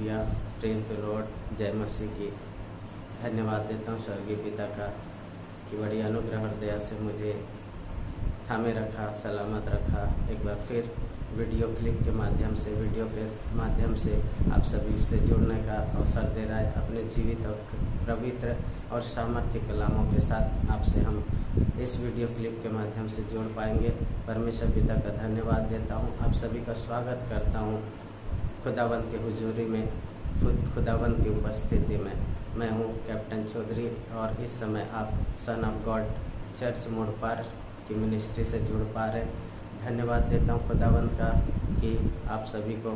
Hallelujah, praise the Lord, जय मसीह की। धन्यवाद देता हूँ स्वर्गीय पिता का कि बड़ी अनुग्रह और दया से मुझे थामे रखा, सलामत रखा। एक बार फिर वीडियो क्लिप के माध्यम से, वीडियो के माध्यम से आप सभी से जुड़ने का अवसर दे रहा है। अपने जीवित और पवित्र और सामर्थ्य कलामों के साथ आपसे हम इस वीडियो क्लिप के माध्यम से जुड़ पाएंगे। परमेश्वर पिता का धन्यवाद देता हूँ। आप सभी का स्वागत करता हूँ खुदावंत के हुजूरी में, खुदावंत की उपस्थिति में। मैं हूँ कैप्टन चौधरी और इस समय आप सन ऑफ गॉड चर्च मोड़ पार की मिनिस्ट्री से जुड़ पा रहे हैं। धन्यवाद देता हूँ खुदावंत का कि आप सभी को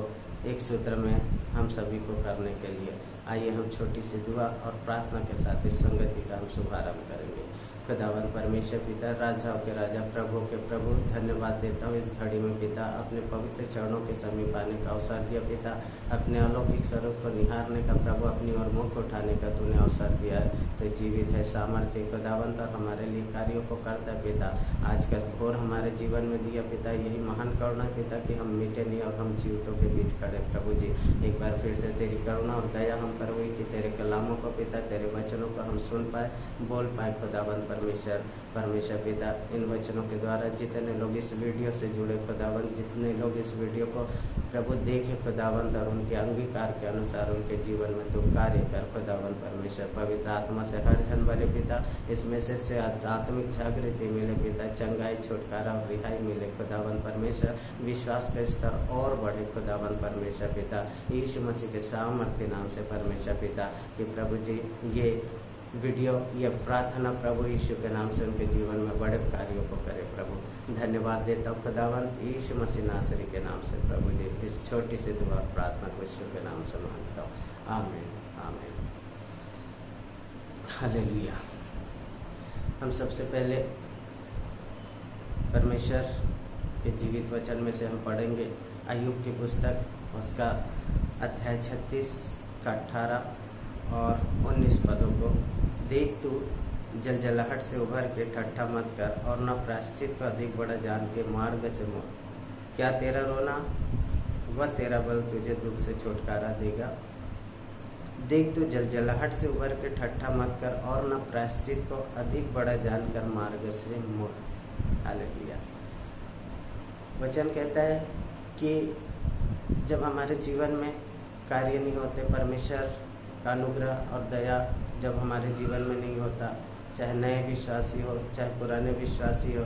एक सूत्र में हम सभी को करने के लिए। आइए हम छोटी सी दुआ और प्रार्थना के साथ इस संगति का हम शुभारंभ करेंगे। खुदावंत परमेश्वर पिता, राजाओं के राजा, प्रभु के प्रभु, धन्यवाद देता हूँ इस घड़ी में पिता अपने पवित्र चरणों के समीप आने का अवसर दिया पिता। अपने अलौकिक स्वरूप को निहारने का प्रभु, अपनी ओर मुख उठाने का तूने अवसर दिया है। तो जीवित है, सामर्थ्य खुदावंत और हमारे लिए कार्यों को करता है पिता। आज का भोर हमारे जीवन में दिया पिता, यही महान करुणा पिता कि हम मिटे नहीं और हम जीवितों के बीच खड़े। प्रभु जी एक बार फिर से तेरी करुणा और दया हम पर हुई कि तेरे कलामों को पिता, तेरे वचनों को हम सुन पाए, बोल पाए। खुदावंत परमेश्वर पिता, इन वचनों के द्वारा जितने लोग इस वीडियो से जुड़े खुदावंत, जितने लोग इस वीडियो को प्रभु देखे खुदावंत और उनके अंगीकार के अनुसार उनके जीवन में तो कार्य कर खुदावंत परमेश्वर। पवित्र आत्मा से हर जन भरे पिता, इस मैसेज से आत्मिक जागृति मिले पिता, चंगाई, छुटकारा और रिहाई मिले खुदावंत परमेश्वर। विश्वास का स्तर और बढ़े खुदावंत परमेश्वर पिता, यीशु मसीह के सामर्थ्य नाम से परमेश्वर पिता कि प्रभु जी ये वीडियो, ये प्रार्थना प्रभु यीशु के नाम से उनके जीवन में बड़े कार्यों को करे। प्रभु धन्यवाद देता हूँ खुदावंत यीशु मसीह नासरी के नाम से। प्रभु जी इस छोटी सी दुआ प्रार्थना को यीशु के नाम से मांगता हूँ, आमीन आमीन हालेलुया। हम सबसे पहले परमेश्वर के जीवित वचन में से हम पढ़ेंगे अय्यूब की पुस्तक, उसका अध्याय 36 का 18 और 19 पदों को। देख तू जलजलाहट से उभर के ठट्ठा मत कर और न प्रायश्चित को अधिक बड़ा जान के मार्ग से मोड़। क्या तेरा रोना व तेरा बल तुझे दुख से छुटकारा देगा। देख तू जलजलाहट से उभर के ठट्ठा मत कर और न प्रायश्चित को अधिक बड़ा जानकर मार्ग से मोड़। हालेलुया। वचन कहता है कि जब हमारे जीवन में कार्य नहीं होते, परमेश्वर का अनुग्रह और दया जब हमारे जीवन में नहीं होता, चाहे नए विश्वासी हो चाहे पुराने विश्वासी हो,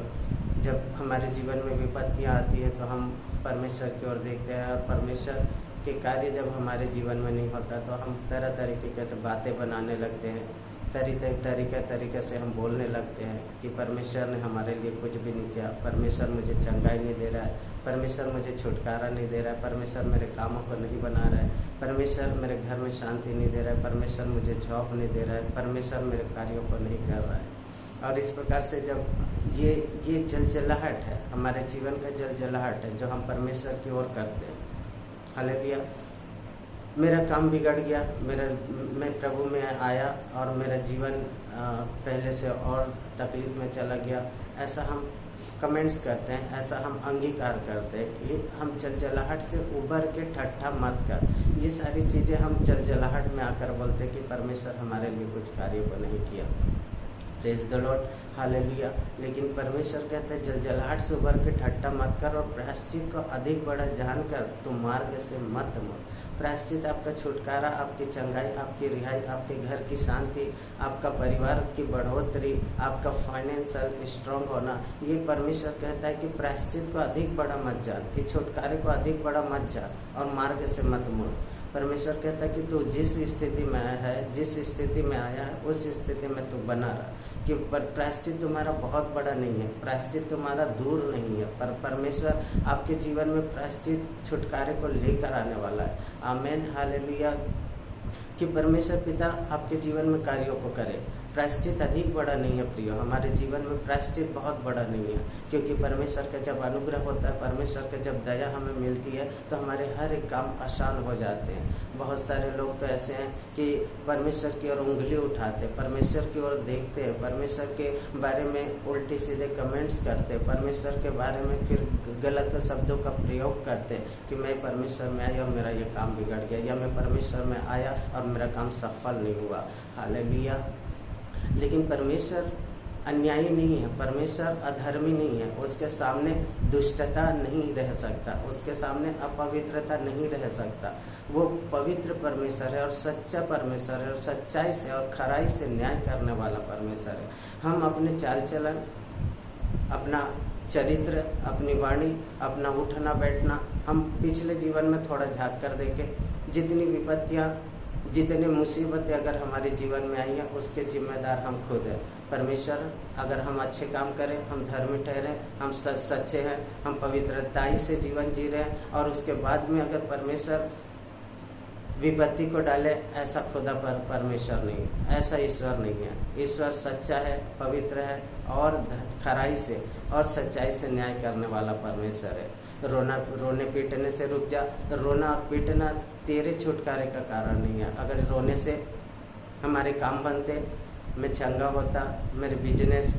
जब हमारे जीवन में विपत्तियाँ आती है तो हम परमेश्वर की ओर देखते हैं और परमेश्वर के कार्य जब हमारे जीवन में नहीं होता तो हम तरह तरीके से बातें बनाने लगते हैं, तरीके से हम बोलने लगते हैं कि परमेश्वर ने हमारे लिए कुछ भी नहीं किया, परमेश्वर मुझे चंगाई नहीं दे रहा है, परमेश्वर मुझे छुटकारा नहीं दे रहा है, परमेश्वर मेरे कामों को नहीं बना रहा है, परमेश्वर मेरे घर में शांति नहीं दे रहा है, परमेश्वर मुझे जॉब नहीं दे रहा है, परमेश्वर मेरे कार्यों को नहीं कर रहा है। और इस प्रकार से जब ये जलजलाहट है, हमारे जीवन का जलजलाहट है जो हम परमेश्वर की ओर करते हैं। हालेलुया। मेरा काम बिगड़ गया, मैं प्रभु में आया और मेरा जीवन पहले से और तकलीफ में चला गया, ऐसा हम कमेंट्स करते हैं, ऐसा हम अंगीकार करते हैं कि हम जलजलाहट से उभर के ठट्ठा मत कर। ये सारी चीज़ें हम जलजलाहट में आकर बोलते हैं कि परमेश्वर हमारे लिए कुछ कार्यों को नहीं किया। Praise the Lord, hallelujah. लेकिन परमेश्वर कहते हैं जलजलाहट से उभर के ठट्ठा मत कर और प्रायश्चित को अधिक बड़ा जानकर तुम मार्ग से मत मोड़। प्रायश्चित आपका छुटकारा, आपकी चंगाई, आपकी रिहाई, आपके घर की शांति, आपका परिवार की बढ़ोतरी, आपका फाइनेंशियल स्ट्रांग होना, ये परमेश्वर कहता है कि प्रायश्चित को अधिक बड़ा मत जान, ये छुटकारे को अधिक बड़ा मत जान और मार्ग से मत मोड़। परमेश्वर कहता है कि तू जिस स्थिति में है, जिस स्थिति में आया है, उस स्थिति में तू बना रहा, कि प्रायश्चित तुम्हारा बहुत बड़ा नहीं है, प्रायश्चित तुम्हारा दूर नहीं है, पर परमेश्वर आपके जीवन में प्रायश्चित छुटकारे को लेकर आने वाला है। आमीन हालेलुया। कि परमेश्वर पिता आपके जीवन में कार्यों को करे। प्रायश्चित अधिक बड़ा नहीं है प्रिय, हमारे जीवन में प्रायश्चित बहुत बड़ा नहीं है, क्योंकि परमेश्वर का जब अनुग्रह होता है, परमेश्वर का जब दया हमें मिलती है तो हमारे हर एक काम आसान हो जाते हैं। बहुत सारे लोग तो ऐसे हैं कि परमेश्वर की ओर उंगली उठाते, परमेश्वर की ओर देखते हैं, परमेश्वर के बारे में उल्टे सीधे कमेंट्स करते, परमेश्वर के बारे में फिर गलत शब्दों का प्रयोग करते कि मैं परमेश्वर में आया और मेरा ये काम बिगड़ गया, या मैं परमेश्वर में आया और मेरा काम सफल नहीं हुआ। हालेलुया। लेकिन परमेश्वर अन्यायी नहीं है, परमेश्वर अधर्मी नहीं है, उसके सामने दुष्टता नहीं रह सकता, उसके सामने अपवित्रता नहीं रह सकता। वो पवित्र परमेश्वर है और सच्चा परमेश्वर है और सच्चाई से और खराई से न्याय करने वाला परमेश्वर है। हम अपने चाल चलन, अपना चरित्र, अपनी वाणी, अपना उठना बैठना, हम पिछले जीवन में थोड़ा झांक कर देखें, जितनी विपत्तियाँ, जितनी मुसीबतें अगर हमारे जीवन में आई हैं, उसके जिम्मेदार हम खुद हैं। परमेश्वर अगर हम अच्छे काम करें, हम धर्मी ठहरें, हम सच्चे हैं, हम पवित्रताई से जीवन जी रहे हैं, और उसके बाद में अगर परमेश्वर विपत्ति को डाले, ऐसा खुदा पर परमेश्वर नहीं, ऐसा ईश्वर नहीं है। ईश्वर सच्चा है, पवित्र है और खराई से और सच्चाई से न्याय करने वाला परमेश्वर है। रोने पीटने से रुक जा, रोना और पीटना तेरे छुटकारे का कारण नहीं है। अगर रोने से हमारे काम बनते, मैं चंगा होता, मेरे बिजनेस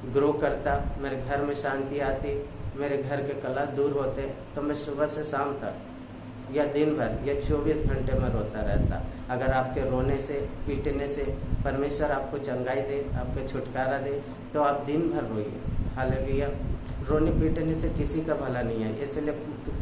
ग्रो करता, मेरे घर में शांति आती, मेरे घर के कलह दूर होते, तो मैं सुबह से शाम तक या दिन भर या 24 घंटे में रोता रहता। अगर आपके रोने से पीटने से परमेश्वर आपको चंगाई दे, आपको छुटकारा दे, तो आप दिन भर रोइए। हालेलुया। रोने पीटने से किसी का भला नहीं है, इसलिए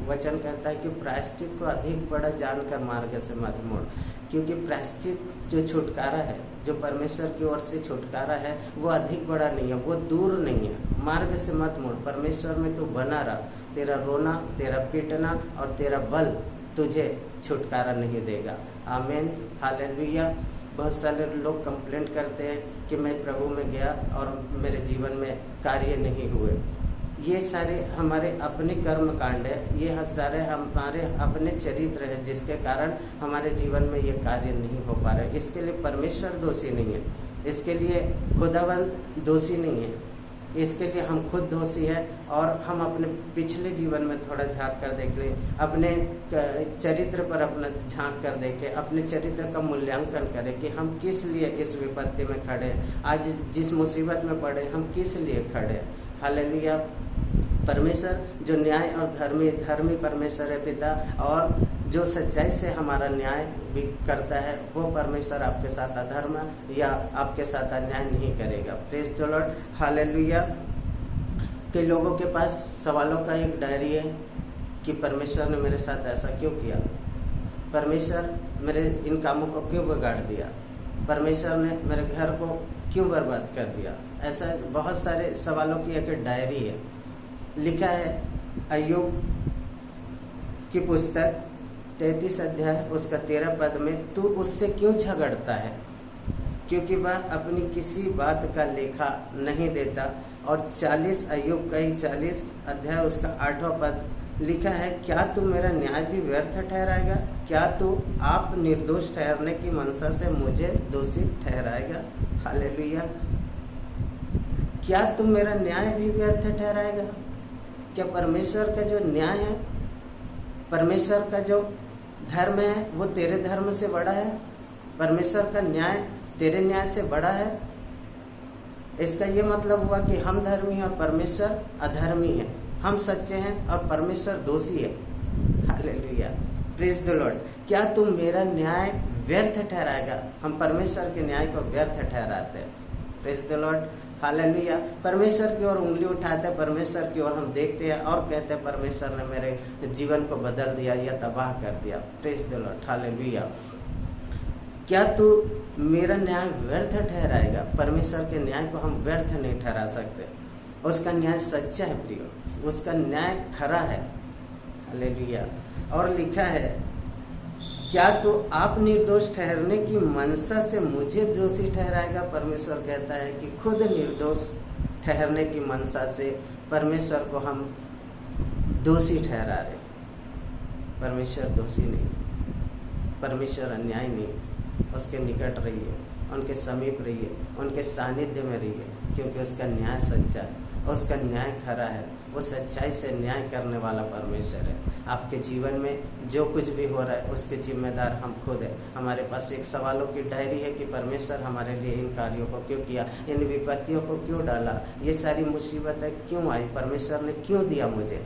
वचन कहता है कि प्रायश्चित को अधिक बड़ा जानकर मार्ग से मत मोड़, क्योंकि प्रायश्चित जो छुटकारा है, जो परमेश्वर की ओर से छुटकारा है, वो अधिक बड़ा नहीं है, वो दूर नहीं है। मार्ग से मत मोड़, परमेश्वर में तू बना रहा। तेरा रोना, तेरा पीटना और तेरा बल तुझे छुटकारा नहीं देगा। आमीन। हालेलुया। बहुत सारे लोग कंप्लेंट करते हैं कि मैं प्रभु में गया और मेरे जीवन में कार्य नहीं हुए। ये सारे हमारे अपने कर्म कांड है, ये सारे हमारे अपने चरित्र है, जिसके कारण हमारे जीवन में ये कार्य नहीं हो पा रहे। इसके लिए परमेश्वर दोषी नहीं है, इसके लिए खुदावंद दोषी नहीं है, इसके लिए हम खुद दोषी है। और हम अपने पिछले जीवन में थोड़ा झांक कर देख लें, अपने चरित्र पर अपना झांक कर देखें, अपने चरित्र का मूल्यांकन करें कि हम किस लिए इस विपत्ति में खड़े हैं, आज जिस मुसीबत में पड़े हम किस लिए खड़े हैं। हालेलुया। परमेश्वर जो न्याय और धर्मी परमेश्वर है पिता, और जो सच्चाई से हमारा न्याय भी करता है, वो परमेश्वर आपके साथ अधर्म या आपके साथ अन्याय नहीं करेगा। Praise the Lord. हालेलुया। कई लोगों के पास सवालों का एक डायरी है कि परमेश्वर ने मेरे साथ ऐसा क्यों किया, परमेश्वर मेरे इन कामों को क्यों बिगाड़ दिया, परमेश्वर ने मेरे घर को क्यों बर्बाद कर दिया। ऐसा बहुत सारे सवालों की एक डायरी है। लिखा है अय्यूब की पुस्तक 33 अध्याय उसका 13 पद में, तू उससे क्यों झगड़ता है, क्योंकि वह अपनी किसी बात का लेखा नहीं देता। और 40 अय्यूब का ही 40 अध्याय उसका 8वां पद लिखा है, क्या तू मेरा न्याय भी व्यर्थ ठहराएगा, क्या तू आप निर्दोष ठहरने की मनसा से मुझे दोषी ठहराएगा। हालेलुया। क्या तुम मेरा न्याय भी व्यर्थ ठहराएगा। क्या परमेश्वर का जो न्याय है, परमेश्वर का जो धर्म है, वो तेरे धर्म से बड़ा है, परमेश्वर का न्याय तेरे न्याय से बड़ा है। इसका ये मतलब हुआ कि हम धर्मी हैं और परमेश्वर अधर्मी है, हम सच्चे हैं और परमेश्वर दोषी है। हालेलुया। Praise the Lord. क्या तुम मेरा न्याय व्यर्थ ठहराएगा। हम परमेश्वर के न्याय को व्यर्थ ठहराते हैं। Praise the Lord. हालेलुया। परमेश्वर की ओर उंगली उठाते हैं, परमेश्वर की ओर हम देखते हैं और कहते हैं परमेश्वर ने मेरे जीवन को बदल दिया या तबाह कर दिया। Praise the Lord. हालेलुया। क्या तू मेरा न्याय व्यर्थ ठहराएगा। परमेश्वर के न्याय को हम व्यर्थ नहीं ठहरा सकते। उसका न्याय सच्चा है प्रियो, उसका न्याय खरा है। हालेलुया। और लिखा है, क्या तो आप निर्दोष ठहरने की मनसा से मुझे दोषी ठहराएगा। परमेश्वर कहता है कि खुद निर्दोष ठहरने की मनसा से परमेश्वर को हम दोषी ठहरा रहे। परमेश्वर दोषी नहीं, परमेश्वर अन्याय नहीं, उसके निकट रहिए उनके समीप रहिए, उनके सानिध्य में रहिए, क्योंकि उसका न्याय सच्चा है, उसका न्याय खरा है, वो सच्चाई से न्याय करने वाला परमेश्वर है। आपके जीवन में जो कुछ भी हो रहा है उसके जिम्मेदार हम खुद हैं। हमारे पास एक सवालों की डायरी है कि परमेश्वर हमारे लिए इन कार्यों को क्यों किया, इन विपत्तियों को क्यों डाला, ये सारी मुसीबतें क्यों आई, परमेश्वर ने क्यों दिया मुझे,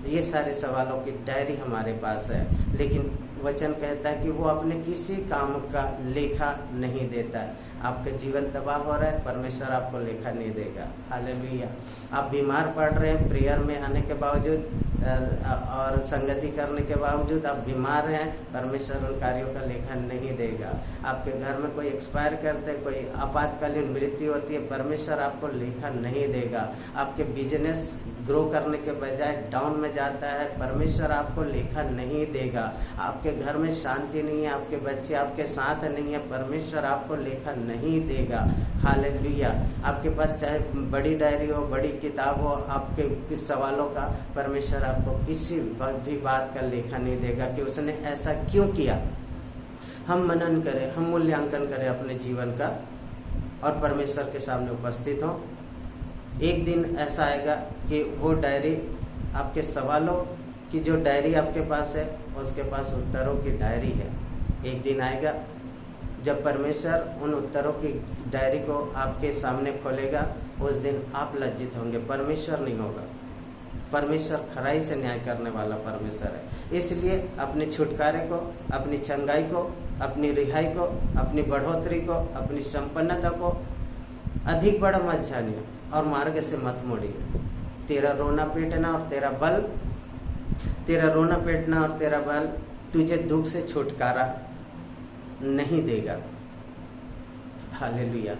ये सारे सवालों की डायरी हमारे पास है। लेकिन वचन कहता है कि वो अपने किसी काम का लेखा नहीं देता है। आपका जीवन तबाह हो रहा है, परमेश्वर आपको लेखा नहीं देगा। हालेलुया। आप बीमार पड़ रहे हैं, प्रेयर में आने के बावजूद और संगति करने के बावजूद आप बीमार हैं, परमेश्वर उन कार्यों का लेखा नहीं देगा। आपके घर में कोई एक्सपायर करते हैं, कोई आपातकालीन मृत्यु होती है, परमेश्वर आपको लेखा नहीं देगा। आपके बिजनेस ग्रो करने के बजाय डाउन में जाता है, परमेश्वर आपको लेखा नहीं देगा। आपके घर में शांति नहीं है, आपके बच्चे आपके साथ नहीं है, परमेश्वर आपको लेखा नहीं देगा। हालेलुया। आपके पास चाहे बड़ी डायरी हो, बड़ी किताब हो, आपके किस सवालों का परमेश्वर आपको किसी भी बात का लेखा नहीं देगा कि उसने ऐसा क्यों किया। हम मनन करें, हम मूल्यांकन करें अपने जीवन का और परमेश्वर के सामने उपस्थित हों। एक दिन ऐसा आएगा कि वो डायरी, आपके सवालों की जो डायरी आपके पास है, उसके पास उत्तरों की डायरी है। एक दिन आएगा जब परमेश्वर उन उत्तरों की डायरी को आपके सामने खोलेगा, उस दिन आप लज्जित होंगे, परमेश्वर नहीं होगा। परमेश्वर खराई से न्याय करने वाला परमेश्वर है। इसलिए अपने छुटकारे को, अपनी चंगाई को, अपनी रिहाई को, अपनी बढ़ोतरी को, अपनी संपन्नता को अधिक बड़ा मत जानिए और मार्ग से मत मोड़िए। तेरा रोना पीटना और तेरा बल तुझे दुख से छुटकारा नहीं देगा। Hallelujah,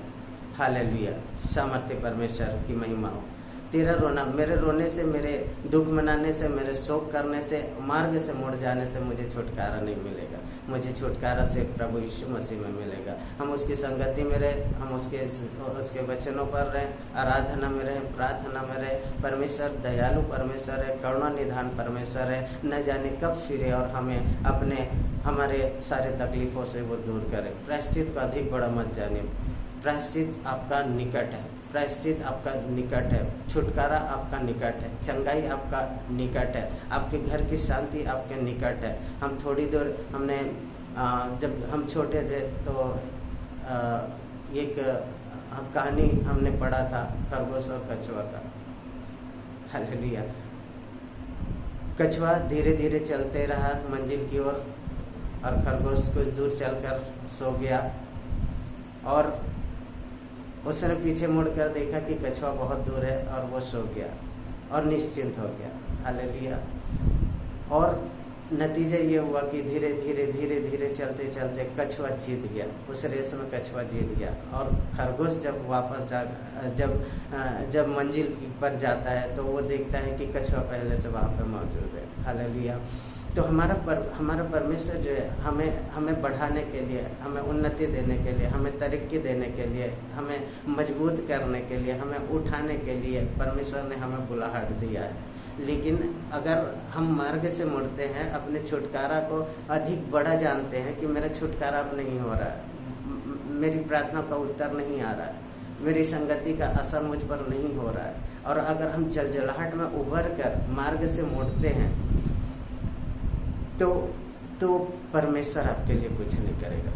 hallelujah. सामर्थ्य परमेश्वर की महिमा हो। तेरा रोना, मेरे रोने से, मेरे दुख मनाने से, मेरे शोक करने से, मार्ग से मुड़ जाने से मुझे छुटकारा नहीं मिलेगा। मुझे छुटकारा से प्रभु यीशु मसीह में मिलेगा। हम उसकी संगति में रहे, हम उसके वचनों पर रहें, आराधना में रहें, प्रार्थना में रहें। परमेश्वर दयालु परमेश्वर है, करुणा निधान परमेश्वर है। न जाने कब फिरे और हमें हमारे सारे तकलीफों से वो दूर करे। प्रायश्चित को अधिक बड़ा मत जानिए। प्रायश्चित आपका निकट है, प्रायश्चित आपका निकट है, छुटकारा आपका निकट है, चंगाई आपका निकट है, आपके घर की शांति आपके निकट है। हम थोड़ी दूर हमने जब हम छोटे थे तो एक कहानी हमने पढ़ा था खरगोश और कछुआ का। हालेलुया। कछुआ धीरे धीरे चलते रहा मंजिल की ओर और खरगोश कुछ दूर चलकर सो गया और उसने पीछे मुड़कर देखा कि कछुआ बहुत दूर है और वो सो गया और निश्चिंत हो गया। हालेलुया। और नतीजा ये हुआ कि धीरे धीरे चलते चलते कछुआ जीत गया। उस रेस में कछुआ जीत गया और खरगोश जब वापस जब मंजिल पर जाता है तो वो देखता है कि कछुआ पहले से वहाँ पर मौजूद है। हालेलुया। तो हमारा परमेश्वर जो है हमें बढ़ाने के लिए, हमें उन्नति देने के लिए, हमें तरक्की देने के लिए, हमें मजबूत करने के लिए, हमें उठाने के लिए परमेश्वर ने हमें बुलाहट दिया है। लेकिन अगर हम मार्ग से मुड़ते हैं, अपने छुटकारा को अधिक बड़ा जानते हैं कि मेरा छुटकारा अब नहीं हो रहा है, मेरी प्रार्थना का उत्तर नहीं आ रहा है, मेरी संगति का असर मुझ पर नहीं हो रहा है, और अगर हम जलजलाहट में उभर कर मार्ग से मुड़ते हैं तो परमेश्वर आपके लिए कुछ नहीं करेगा।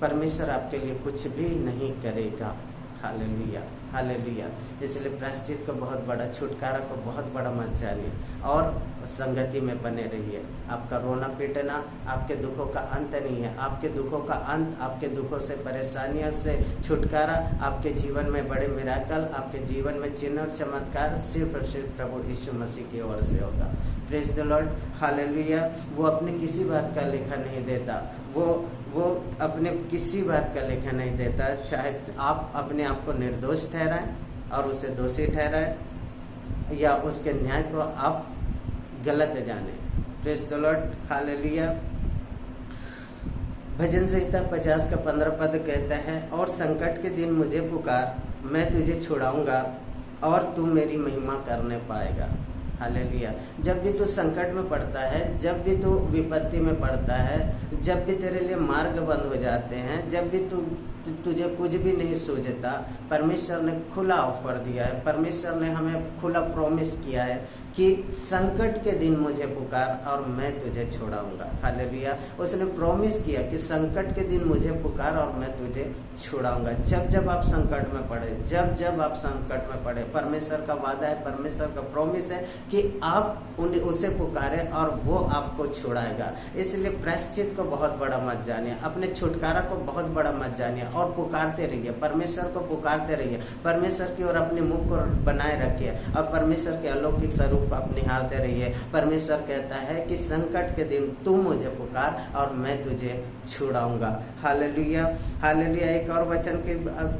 परमेश्वर आपके लिए कुछ भी नहीं करेगा। Hallelujah, hallelujah. इसलिए प्रायश्चित को बहुत बड़ा, छुटकारा को बहुत बड़ा मत जानिए और संगति में बने रहिए। आपका रोना पीटना आपके दुखों का अंत नहीं है। आपके दुखों का अंत, आपके दुखों से, परेशानियों से छुटकारा, आपके जीवन में बड़े मिराकल, आपके जीवन में चिन्ह और चमत्कार सिर्फ और सिर्फ प्रभु यीशु मसीह की ओर से होगा। Praise the Lord. हालेलुया। वो अपने किसी बात का लेखा नहीं देता। वो अपने किसी बात का लेखा नहीं देता। चाहे आप अपने आप को निर्दोष ठहराएं और उसे दोषी ठहराएं या उसके न्याय को आप गलत जाने। Praise the Lord. हालेलुया। भजन संहिता 50 का 15 पद कहता है, और संकट के दिन मुझे पुकार, मैं तुझे छुड़ाऊंगा और तू मेरी महिमा करने पाएगा। हालेलुया। जब भी तू संकट में पड़ता है, जब भी तू विपत्ति में पड़ता है, जब भी तेरे लिए मार्ग बंद हो जाते हैं, जब भी तुझे कुछ भी नहीं सूझता, परमेश्वर ने खुला ऑफर दिया है, परमेश्वर ने हमें खुला प्रॉमिस किया है कि संकट के दिन मुझे पुकार और मैं तुझे छुड़ाऊंगा। हालेलुया। उसने प्रॉमिस किया कि संकट के दिन मुझे पुकार और मैं तुझे छुड़ाऊंगा। जब जब आप संकट में पड़े, जब जब आप संकट में पड़े, परमेश्वर का वादा है, परमेश्वर का प्रॉमिस है कि आप उसे पुकारे और वो आपको छुड़ाएगा। इसलिए प्रायश्चित को बहुत बड़ा मत जानिए, अपने छुटकारा को बहुत बड़ा मत जानिए और पुकारते रहिए, परमेश्वर को पुकारते रहिए, परमेश्वर की ओर अपने मुख को बनाए रखिए और परमेश्वर के अलौकिक स्वरूप को आप निहारते रहिए। परमेश्वर कहता है कि संकट के दिन तू मुझे पुकार और मैं तुझे छुड़ाऊंगा। Hallelujah, hallelujah. एक और वचन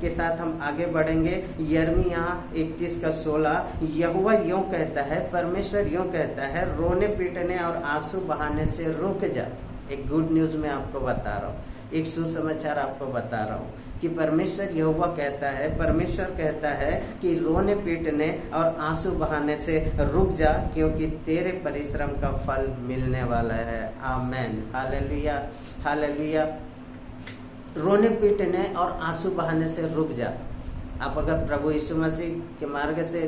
के साथ हम आगे बढ़ेंगे। यिर्मयाह 31:16, यहोवा यूं कहता है, परमेश्वर यूं कहता है, रोने पीटने और आंसू बहाने से रुक जा। एक गुड न्यूज मैं आपको बता रहा हूँ, एक सुसमाचार आपको बता रहा हूँ कि परमेश्वर यहोवा कहता है, परमेश्वर कहता है कि रोने पीटने और आंसू बहाने से रुक जा, क्योंकि तेरे परिश्रम का फल मिलने वाला है। आमेन, हालेलुया, हालेलुया। रोने पीटने और आंसू बहाने से रुक जा। आप अगर प्रभु यीशु मसीह के मार्ग से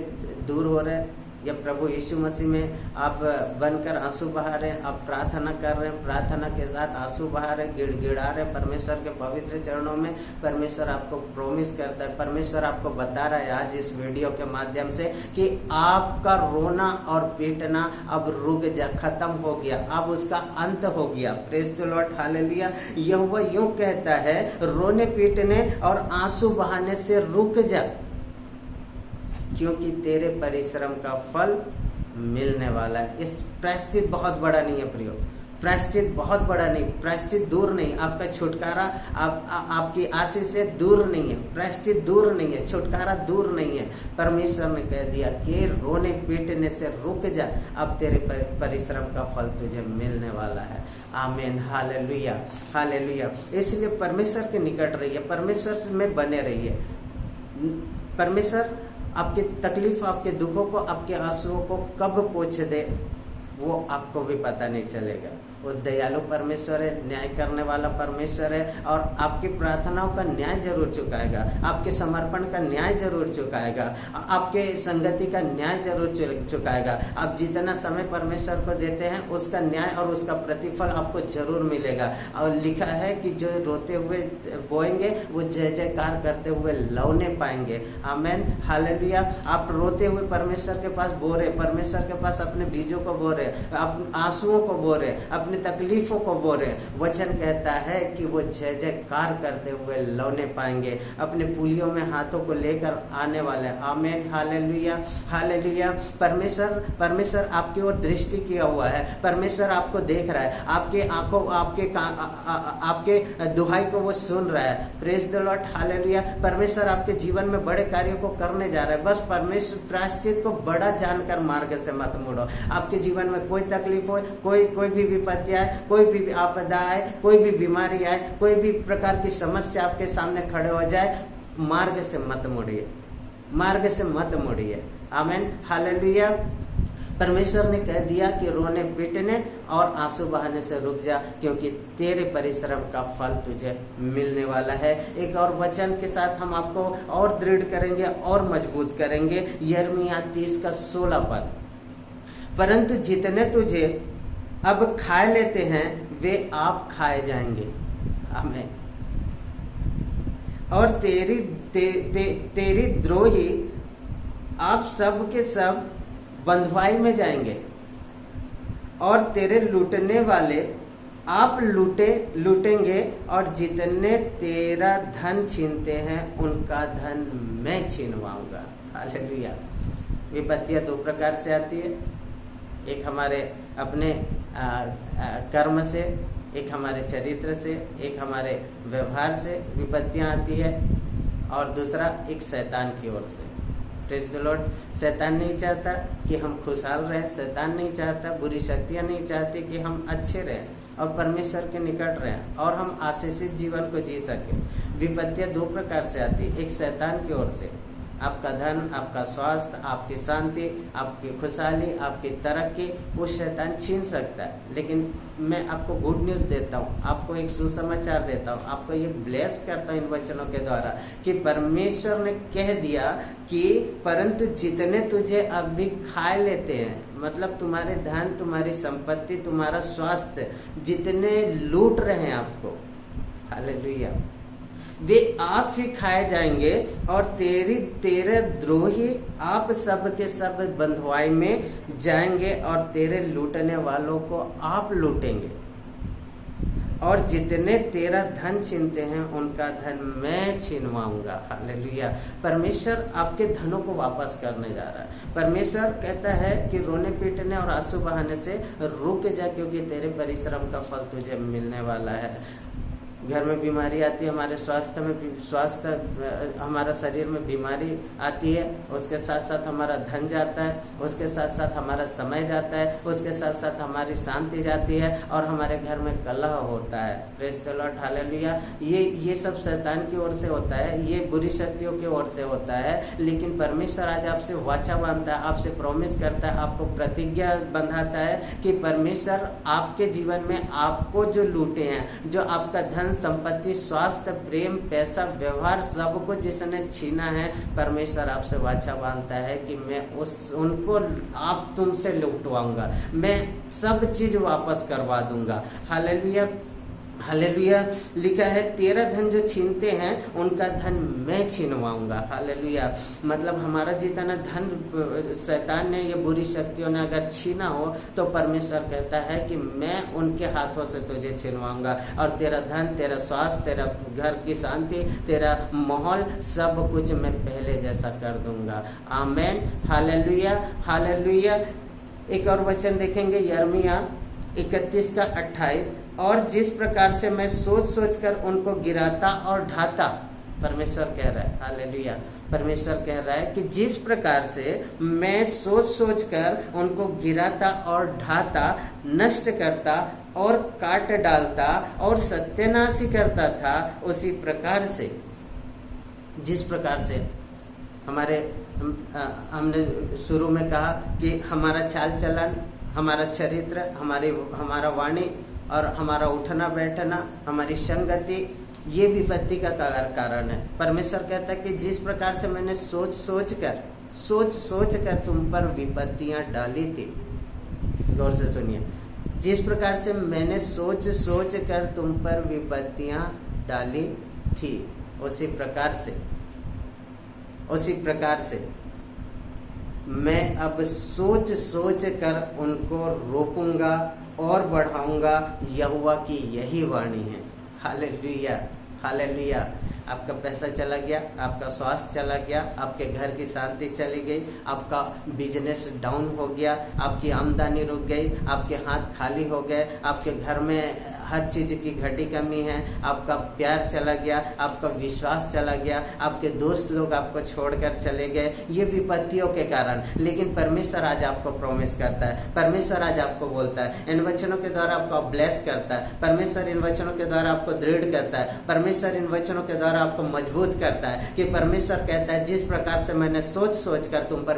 दूर हो रहे हैं या प्रभु यीशु मसीह में आप बनकर आंसू बहा रहे हैं, आप प्रार्थना कर रहे हैं, प्रार्थना के साथ आंसू बहा रहे, गिड़गिड़ा रहे परमेश्वर के पवित्र चरणों में, परमेश्वर आपको प्रॉमिस करता है, परमेश्वर आपको बता रहा है आज इस वीडियो के माध्यम से कि आपका रोना और पीटना अब रुक जा, खत्म हो गया, अब उसका अंत हो गया। Praise the Lord, hallelujah. यहोवा यूं कहता है, रोने पीटने और आंसू बहाने से रुक जा, क्योंकि तेरे परिश्रम का फल मिलने वाला है। इस प्रायश्चित बहुत बड़ा नहीं है प्रियो, प्रायश्चित बहुत बड़ा नहीं, प्रायश्चित दूर नहीं, आपका छुटकारा आपकी आशीष से दूर नहीं है, प्रायश्चित दूर नहीं है, छुटकारा दूर नहीं है। परमेश्वर ने कह दिया कि रोने पीटने से रुक जा, अब तेरे परिश्रम का फल तुझे मिलने वाला है। आमीन, हालेलुया, हालेलुया। इसलिए परमेश्वर के निकट रहिए, परमेश्वर में बने रहिए। परमेश्वर आपकी तकलीफ, आपके दुखों को, आपके आंसुओं को कब पोंछ दे वो आपको भी पता नहीं चलेगा। वो दयालु परमेश्वर है, न्याय करने वाला परमेश्वर है और आपकी प्रार्थनाओं का न्याय जरूर चुकाएगा, आपके समर्पण का न्याय जरूर चुकाएगा, आपके संगति का न्याय जरूर चुकाएगा। आप जितना समय परमेश्वर को देते हैं उसका न्याय और उसका प्रतिफल आपको जरूर मिलेगा। और लिखा है कि जो रोते हुए बोएंगे वो जय जयकार करते हुए लौने पाएंगे। आमीन, हालेलुया। आप रोते हुए परमेश्वर के पास बो रहे, परमेश्वर के पास अपने बीजों को बो रहे, अपने आंसुओं को बो रहे, अपनी तकलीफों को बो रहे। वचन कहता है कि वो जय जयकार करते हुए लौने पाएंगे, अपने पुलियों में हाथों को लेकर आने वाले। आमीन, हालेलुया, हालेलुया। परमेश्वर आपकी ओर दृष्टि किया हुआ है, परमेश्वर आपको देख रहा है, आपके आंखों, आपके दुहाई को वो सुन रहा है। Praise the Lord, hallelujah. परमेश्वर आपके जीवन में बड़े कार्यों को करने जा रहा है। बस परमेश्वर प्रायश्चित को बड़ा जानकर मार्ग से मत मुड़ो। आपके जीवन में कोई तकलीफ हो, कोई भी विपत्ति आए, कोई भी आपदा आए, कोई भी बीमारी आए, कोई भी प्रकार की समस्या आपके सामने खड़े हो जाए, मार्ग से मत मुड़िए, मार्ग से मत मुड़िए। आमीन, हालेलुया। परमेश्वर ने कह दिया कि रोने पीटने और आंसू बहाने से रुक जा, क्योंकि तेरे परिश्रम का फल तुझे मिलने वाला है। एक और वचन के साथ हम आपको और दृढ़ करेंगे और मजबूत करेंगे। यिर्मयाह 30:16, परंतु जितने तुझे अब खाए लेते हैं वे आप खाए जाएंगे। आमीन। और तेरी द्रोही आप सब के सब बंधुआई में जाएंगे और तेरे लूटने वाले आप लूटेंगे और जितने तेरा धन छीनते हैं उनका धन मैं छीनवाऊंगा। हालेलुया। विपत्तियां दो प्रकार से आती है, एक हमारे अपने कर्म से, एक हमारे चरित्र से, एक हमारे व्यवहार से विपत्तियां आती है, और दूसरा एक शैतान की ओर से। Praise the Lord. शैतान नहीं चाहता कि हम खुशहाल रहें, शैतान नहीं चाहता, बुरी शक्तियां नहीं चाहती कि हम अच्छे रहें और परमेश्वर के निकट रहें और हम आशीषित जीवन को जी सकें। विपत्तियां दो प्रकार से आती है, एक शैतान की ओर से, आपका धन, आपका स्वास्थ्य, आपकी शांति, आपकी खुशहाली, आपकी तरक्की वो शैतान छीन सकता है। लेकिन मैं आपको गुड न्यूज़ देता हूँ, आपको एक सुसमाचार देता हूँ, आपको ये ब्लेस करता हूँ इन वचनों के द्वारा कि परमेश्वर ने कह दिया कि परंतु जितने तुझे अभी खा लेते हैं, मतलब तुम्हारे धन, तुम्हारी संपत्ति, तुम्हारा स्वास्थ्य जितने लूट रहे हैं आपको, हालेलुया, वे आप ही खाए जाएंगे और तेरे द्रोही आप सब के सब बंधुआई में जाएंगे और तेरे लूटने वालों को आप लूटेंगे और जितने तेरा धन छीनते हैं उनका धन मैं छीनवाऊंगा। हालेलुया। परमेश्वर आपके धनों को वापस करने जा रहा है। परमेश्वर कहता है कि रोने पीटने और आंसू बहाने से रुक जा, क्योंकि तेरे परिश्रम का फल तुझे मिलने वाला है। घर में बीमारी आती है, हमारे हमारा शरीर में बीमारी आती है, उसके साथ साथ हमारा धन जाता है, उसके साथ साथ हमारा समय जाता है, उसके साथ साथ हमारी शांति जाती है और हमारे घर में कलह होता है। Praise the Lord, hallelujah. ये सब शैतान की ओर से होता है, ये बुरी शक्तियों की ओर से होता है। लेकिन परमेश्वर आज आपसे वाचा बांधता है, आपसे प्रॉमिस करता है, आपको प्रतिज्ञा बंधाता है कि परमेश्वर आपके जीवन में आपको जो लूटे हैं, जो आपका धन संपत्ति, स्वास्थ्य, प्रेम, पैसा, व्यवहार, सब कुछ जिसने छीना है, परमेश्वर आपसे वाचा बांधता है कि मैं उनको आप तुमसे लुटवाऊंगा, मैं सब चीज वापस करवा दूंगा। Hallelujah, hallelujah. लिखा है तेरा धन जो छीनते हैं उनका धन मैं छीनवाऊंगा। हालेलुया। मतलब हमारा जितना धन शैतान ने, ये बुरी शक्तियों ने अगर छीना हो तो परमेश्वर कहता है कि मैं उनके हाथों से तुझे छीनवाऊंगा और तेरा धन, तेरा स्वास्थ्य, तेरा घर की शांति, तेरा माहौल, सब कुछ मैं पहले जैसा कर दूंगा। आमेन। Hallelujah, hallelujah. एक और वचन देखेंगे, यिर्मयाह 31:28। और जिस प्रकार से मैं सोच सोच कर उनको गिराता और ढाता, परमेश्वर कह रहा है, हालेलुया, परमेश्वर कह रहा है कि जिस प्रकार से मैं सोच सोच कर उनको गिराता और ढाता, नष्ट करता और काट डालता और सत्यानाशी करता था, उसी प्रकार से, जिस प्रकार से हमने शुरू में कहा कि हमारा चाल चलन, हमारा चरित्र, हमारा वाणी और हमारा उठना बैठना, हमारी संगति, ये विपत्ति का कारण है। परमेश्वर कहता है कि जिस प्रकार से मैंने सोच सोच कर तुम पर विपत्तियां डाली थी, गौर से सुनिए, जिस प्रकार से मैंने सोच कर तुम पर विपत्तियां डाली थी, उसी प्रकार से मैं अब सोच कर उनको रोपूंगा और बढ़ाऊंगा। यहोवा की यही वाणी है। Hallelujah, hallelujah. आपका पैसा चला गया, आपका स्वास्थ्य चला गया, आपके घर की शांति चली गई, आपका बिजनेस डाउन हो गया, आपकी आमदनी रुक गई, आपके हाथ खाली हो गए, आपके घर में हर चीज की घटी कमी है, आपका प्यार चला गया, आपका विश्वास चला गया, आपके दोस्त लोग आपको छोड़कर चले गए, ये विपत्तियों के कारण। लेकिन परमेश्वर आज आपको प्रॉमिस करता है, परमेश्वर आज आपको बोलता है, इन वचनों के द्वारा आपको ब्लेस करता है, परमेश्वर इन वचनों के द्वारा आपको दृढ़ करता है, परमेश्वर इन वचनों के द्वारा आपको मजबूत करता है कि परमेश्वर कहता है जिस प्रकार से मैंने सोच कर तुम पर